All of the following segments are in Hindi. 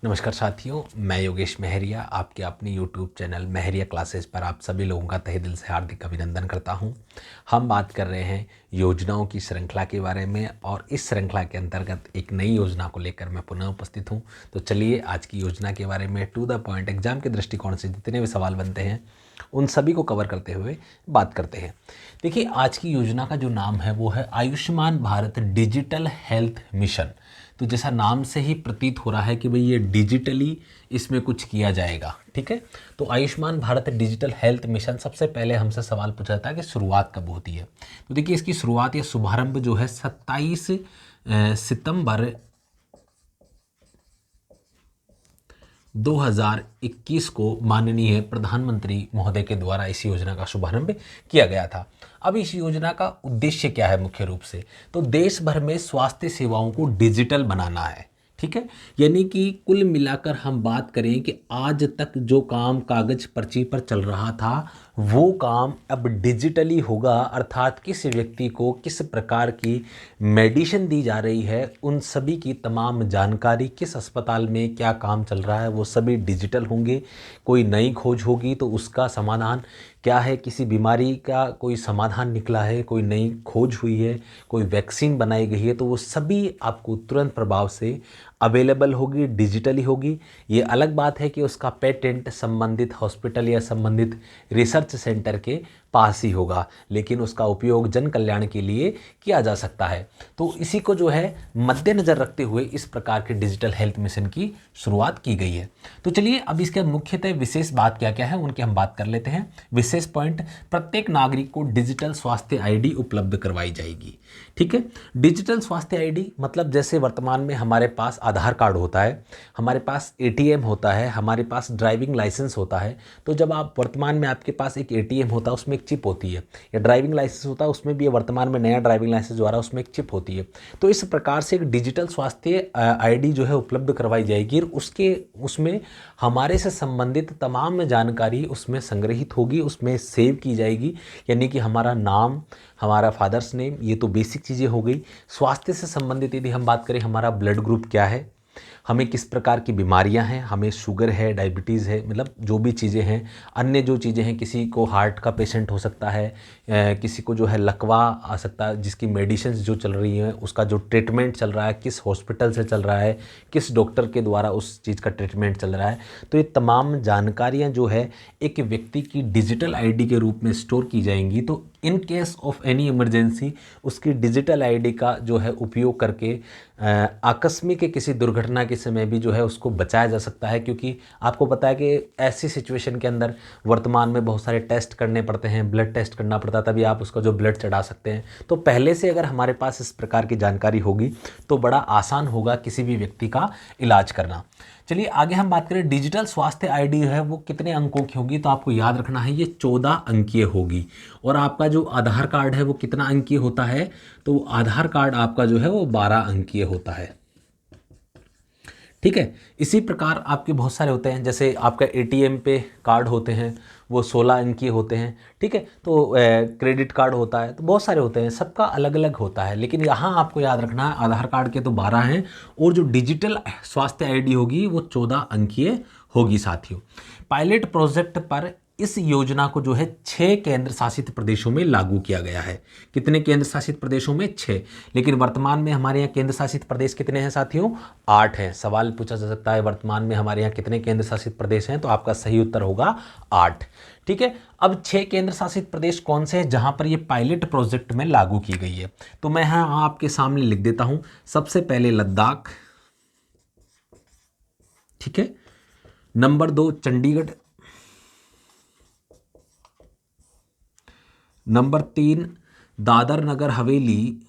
नमस्कार साथियों, मैं योगेश मेहरिया आपके अपने यूट्यूब चैनल मेहरिया क्लासेस पर आप सभी लोगों का तहे दिल से हार्दिक अभिनंदन करता हूं। हम बात कर रहे हैं योजनाओं की श्रृंखला के बारे में और इस श्रृंखला के अंतर्गत एक नई योजना को लेकर मैं पुनः उपस्थित हूं। तो चलिए आज की योजना के बारे में टू द पॉइंट एग्जाम के दृष्टिकोण से जितने भी सवाल बनते हैं उन सभी को कवर करते हुए बात करते हैं। देखिए, आज की योजना का जो नाम है वो है Ayushman Bharat digital health mission. तो जैसा नाम से ही प्रतीत हो रहा है कि भाई ये डिजिटली इसमें कुछ किया जाएगा। ठीक है, तो Ayushman Bharat digital health mission, सबसे पहले हमसे सवाल पूछा जाता है कि शुरुआत कब होती है। तो देखिए, इसकी शुरुआत या शुभारंभ जो है 27 सितंबर 2021 को माननीय प्रधानमंत्री महोदय के द्वारा इस योजना का शुभारंभ किया गया था। अब इस योजना का उद्देश्य क्या है मुख्य रूप से, तो देश भर में स्वास्थ्य सेवाओं को डिजिटल बनाना है। ठीक है, यानी कि कुल मिलाकर हम बात करें कि आज तक जो काम कागज पर्ची पर चल रहा था वो काम अब डिजिटली होगा, अर्थात किस व्यक्ति को किस प्रकार की मेडिसिन दी जा रही है उन सभी की तमाम जानकारी, किस अस्पताल में क्या काम चल रहा है वो सभी डिजिटल होंगे। कोई नई खोज होगी तो उसका समाधान क्या है, किसी बीमारी का कोई समाधान निकला है, कोई नई खोज हुई है, कोई वैक्सीन बनाई गई है, तो वो सभी आपको तुरंत प्रभाव से अवेलेबल होगी, डिजिटली होगी। ये अलग बात है कि उसका पेटेंट संबंधित हॉस्पिटल या संबंधित रिसर्च सेंटर के पास ही होगा, लेकिन उसका उपयोग जन कल्याण के लिए किया जा सकता है। तो इसी को जो है मद्देनज़र रखते हुए इस प्रकार के डिजिटल हेल्थ मिशन की शुरुआत की गई है। तो चलिए अब इसके मुख्यतः विशेष बात क्या क्या है उनकी हम बात कर लेते हैं। विशेष पॉइंट, प्रत्येक नागरिक को डिजिटल स्वास्थ्य आईडी उपलब्ध करवाई जाएगी। ठीक है, डिजिटल स्वास्थ्य आईडी मतलब जैसे वर्तमान में हमारे पास आधार कार्ड होता है, हमारे पास एटीएम होता है, हमारे पास ड्राइविंग लाइसेंस होता है। तो जब आप वर्तमान में आपके पास एक एटीएम होता है उसमें एक चिप होती है, या ड्राइविंग लाइसेंस होता है उसमें भी वर्तमान में नया ड्राइविंग लाइसेंस द्वारा उसमें एक चिप होती है। तो इस प्रकार से एक डिजिटल स्वास्थ्य आईडी जो है उपलब्ध करवाई जाएगी और उसमें हमारे से संबंधित तमाम जानकारी उसमें संग्रहित होगी, उसमें सेव की जाएगी। यानी कि हमारा नाम, हमारा फादर्स नेम, ये तो बेसिक चीज़ें हो गई। स्वास्थ्य से संबंधित यदि हम बात करें, हमारा ब्लड ग्रुप क्या है, हमें किस प्रकार की बीमारियां हैं, हमें शुगर है, डायबिटीज़ है, मतलब जो भी चीज़ें हैं, अन्य जो चीज़ें हैं, किसी को हार्ट का पेशेंट हो सकता है, किसी को जो है लकवा आ सकता है, जिसकी मेडिसिन जो चल रही हैं उसका जो ट्रीटमेंट चल रहा है, किस हॉस्पिटल से चल रहा है, किस डॉक्टर के द्वारा उस चीज़ का ट्रीटमेंट चल रहा है। तो ये तमाम जानकारियाँ जो है एक व्यक्ति की डिजिटल आईडी के रूप में स्टोर की जाएंगी। तो in case of any emergency उसकी डिजिटल आईडी का जो है उपयोग करके आकस्मिक किसी दुर्घटना के समय भी जो है उसको बचाया जा सकता है। क्योंकि आपको पता है कि ऐसी सिचुएशन के अंदर वर्तमान में बहुत सारे टेस्ट करने पड़ते हैं, ब्लड टेस्ट करना पड़ता है, तभी आप उसका जो ब्लड चढ़ा सकते हैं। तो पहले से अगर हमारे पास इस प्रकार की जानकारी होगी तो बड़ा आसान होगा किसी भी व्यक्ति का इलाज करना। चलिए आगे हम बात करें, डिजिटल स्वास्थ्य आईडी है वो कितने अंकों की होगी, तो आपको याद रखना है ये 14 अंकीय होगी। और आपका जो आधार कार्ड है वो कितना अंकीय होता है, तो आधार कार्ड आपका जो है वो 12 अंकीय होता है। ठीक है, इसी प्रकार आपके बहुत सारे होते हैं, जैसे आपका एटीएम पे कार्ड होते हैं वो 16 अंकीय होते हैं। ठीक है, तो क्रेडिट कार्ड होता है, तो बहुत सारे होते हैं, सबका अलग अलग होता है। लेकिन यहाँ आपको याद रखना है आधार कार्ड के तो 12 हैं और जो डिजिटल स्वास्थ्य आईडी होगी वो 14 अंकीय होगी। साथियों, पायलट प्रोजेक्ट पर इस योजना को जो है 6 केंद्र शासित प्रदेशों में लागू किया गया है। कितने केंद्र शासित प्रदेशों में? 6। लेकिन वर्तमान में हमारे यहाँ केंद्र शासित प्रदेश कितने हैं साथियों? 8 हैं। सवाल पूछा जा सकता है वर्तमान में हमारे यहाँ कितने केंद्र शासित प्रदेश हैं, तो आपका सही उत्तर होगा 8। ठीक है, अब 6 केंद्र शासित प्रदेश कौन से हैं जहां पर ये पायलट प्रोजेक्ट में लागू की गई है, तो मैं यहाँ आपके सामने लिख देता हूं। सबसे पहले लद्दाख, ठीक है, नंबर 2 चंडीगढ़, नंबर 3 दादर नगर हवेली,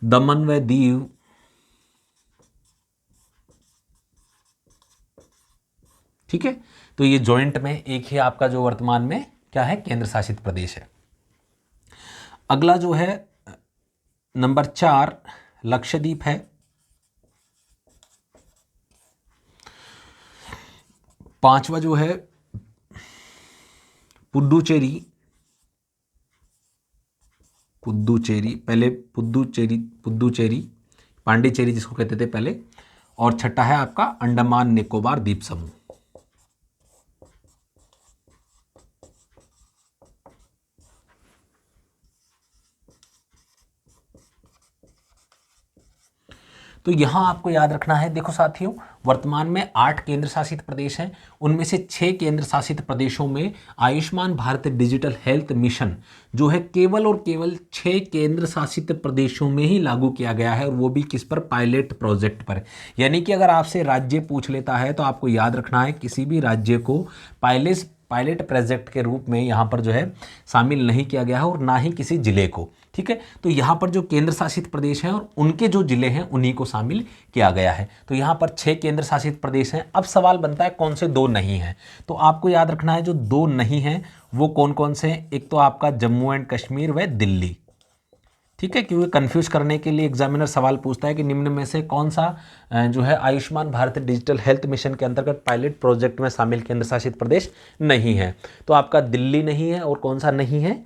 दमन व दीव, ठीक है, तो ये जॉइंट में एक ही आपका जो वर्तमान में क्या है, केंद्र शासित प्रदेश है। अगला जो है नंबर 4 लक्षद्वीप है, 5वां जो है पुडुचेरी, पुद्दुचेरी, पहले पुद्दुचेरी, पुद्दुचेरी, पांडिचेरी जिसको कहते थे पहले, और छठा है आपका अंडमान निकोबार द्वीप समूह। तो यहां आपको याद रखना है, देखो साथियों, वर्तमान में 8 केंद्र शासित प्रदेश हैं, उनमें से 6 केंद्र शासित प्रदेशों में Ayushman Bharat digital health mission जो है केवल और केवल 6 केंद्र शासित प्रदेशों में ही लागू किया गया है, और वो भी किस पर, पायलट प्रोजेक्ट पर। यानी कि अगर आपसे राज्य पूछ लेता है तो आपको याद रखना है किसी भी राज्य को पायलट प्रोजेक्ट के रूप में यहाँ पर जो है शामिल नहीं किया गया है, और ना ही किसी जिले को। ठीक है, तो यहाँ पर जो केंद्र शासित प्रदेश हैं और उनके जो जिले हैं उन्हीं को शामिल किया गया है। तो यहाँ पर 6 केंद्र शासित प्रदेश हैं। अब सवाल बनता है कौन से 2 नहीं हैं, तो आपको याद रखना है जो 2 नहीं हैं वो कौन कौन से हैं। एक तो आपका जम्मू एंड कश्मीर व दिल्ली। ठीक है, क्योंकि कंफ्यूज करने के लिए एग्जामिनर सवाल पूछता है कि निम्न में से कौन सा जो है Ayushman Bharat digital health mission के अंतर्गत पायलट प्रोजेक्ट में शामिल केंद्र शासित प्रदेश नहीं है। तो आपका दिल्ली नहीं है, और कौन सा नहीं है,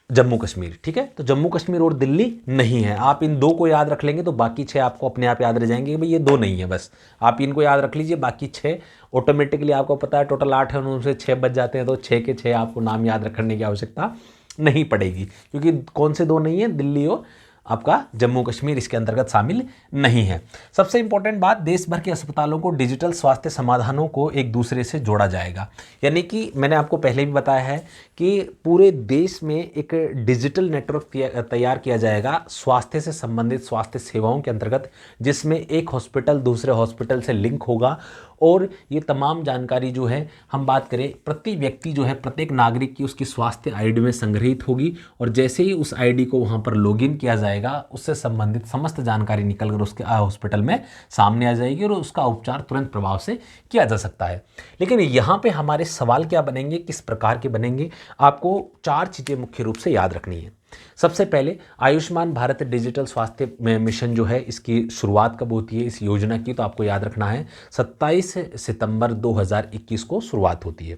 जम्मू कश्मीर। ठीक है, तो जम्मू कश्मीर और दिल्ली नहीं है। आप इन 2 को याद रख लेंगे तो बाकी 6 आपको अपने आप याद रह जाएंगे कि भाई ये 2 नहीं है, बस आप इनको याद रख लीजिए। बाकी 6 ऑटोमेटिकली, आपको पता है टोटल 8 है, उनमें से 6 बच जाते हैं, तो 6 के 6 आपको नाम याद रखने की आवश्यकता नहीं पड़ेगी, क्योंकि कौन से 2 नहीं है, दिल्ली और आपका जम्मू कश्मीर इसके अंतर्गत शामिल नहीं है। सबसे इंपॉर्टेंट बात, देश भर के अस्पतालों को डिजिटल स्वास्थ्य समाधानों को एक दूसरे से जोड़ा जाएगा। यानी कि मैंने आपको पहले भी बताया है कि पूरे देश में एक डिजिटल नेटवर्क तैयार किया जाएगा स्वास्थ्य से संबंधित स्वास्थ्य सेवाओं के अंतर्गत, जिसमें एक हॉस्पिटल दूसरे हॉस्पिटल से लिंक होगा, और ये तमाम जानकारी जो है, हम बात करें प्रति व्यक्ति जो है, प्रत्येक नागरिक की उसकी स्वास्थ्य आईडी में संग्रहित होगी, और जैसे ही उस आईडी को वहाँ पर लॉगिन किया जाएगा, उससे संबंधित समस्त जानकारी निकलकर उसके हॉस्पिटल में सामने आ जाएगी, और उसका उपचार तुरंत प्रभाव से किया जा सकता है। लेकिन यहाँ पे हमारे सवाल क्या बनेंगे, किस प्रकार के बनेंगे, आपको 4 चीज़ें मुख्य रूप से याद रखनी है। सबसे पहले, आयुष्मान भारत डिजिटल स्वास्थ्य मिशन जो है, इसकी शुरुआत कब होती है इस योजना की, तो आपको याद रखना है 27 सितंबर 2021 को शुरुआत होती है।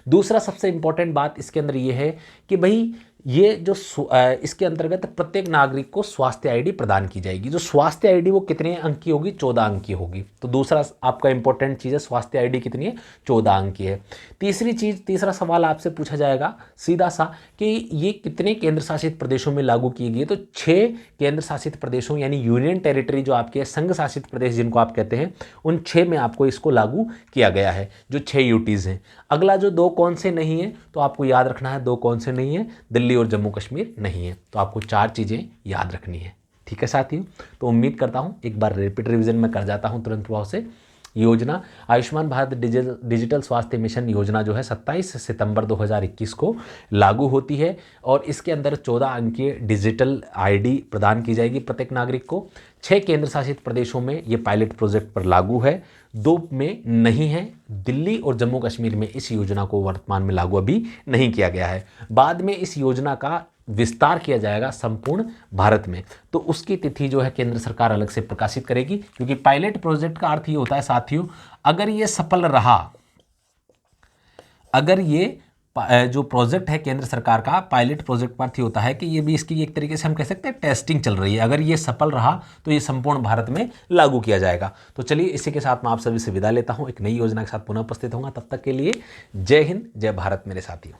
दूसरा सबसे इंपॉर्टेंट बात इसके अंदर ये है कि भाई ये जो इसके अंतर्गत प्रत्येक नागरिक को स्वास्थ्य आईडी प्रदान की जाएगी। जो स्वास्थ्य आईडी वो कितने अंक की होगी, 14 अंक की होगी। तो दूसरा आपका इंपॉर्टेंट चीज़ है, स्वास्थ्य आईडी कितनी है, 14 अंक की है। तीसरा सवाल आपसे पूछा जाएगा सीधा सा कि ये कितने केंद्र शासित प्रदेशों में लागू की गई है, तो 6 केंद्र शासित प्रदेशों यानी यूनियन टेरिटरी जो आपके संघ शासित प्रदेश जिनको आप कहते हैं, उन 6 में आपको इसको लागू किया गया है, जो 6 यूटीज़ हैं। अगला जो 2 कौन से नहीं है, तो आपको याद रखना है 2 कौन से नहीं है, दिल्ली और जम्मू कश्मीर नहीं है। तो आपको 4 चीज़ें याद रखनी है। ठीक है साथियों, तो उम्मीद करता हूँ एक बार रैपिड रिवीजन में कर जाता हूँ तुरंत प्रभाव से। योजना आयुष्मान भारत डिजिटल स्वास्थ्य मिशन योजना जो है 27 सितंबर 2021 को लागू होती है, और इसके अंदर 14 अंकीय डिजिटल आईडी प्रदान की जाएगी प्रत्येक नागरिक को। 6 केंद्र शासित प्रदेशों में ये पायलट प्रोजेक्ट पर लागू है, 2 में नहीं है, दिल्ली और जम्मू कश्मीर में इस योजना को वर्तमान में लागू अभी नहीं किया गया है। बाद में इस योजना का विस्तार किया जाएगा संपूर्ण भारत में, तो उसकी तिथि जो है केंद्र सरकार अलग से प्रकाशित करेगी, क्योंकि पायलट प्रोजेक्ट का अर्थ ये होता है साथियों, अगर ये सफल रहा, अगर ये जो प्रोजेक्ट है केंद्र सरकार का पायलट प्रोजेक्ट पर ही होता है कि ये भी इसकी एक तरीके से हम कह सकते हैं टेस्टिंग चल रही है, अगर ये सफल रहा तो ये संपूर्ण भारत में लागू किया जाएगा। तो चलिए इसी के साथ मैं आप सभी से विदा लेता हूं, एक नई योजना के साथ पुनः उपस्थित होऊंगा। तब तक के लिए जय हिंद, जय भारत मेरे साथियों।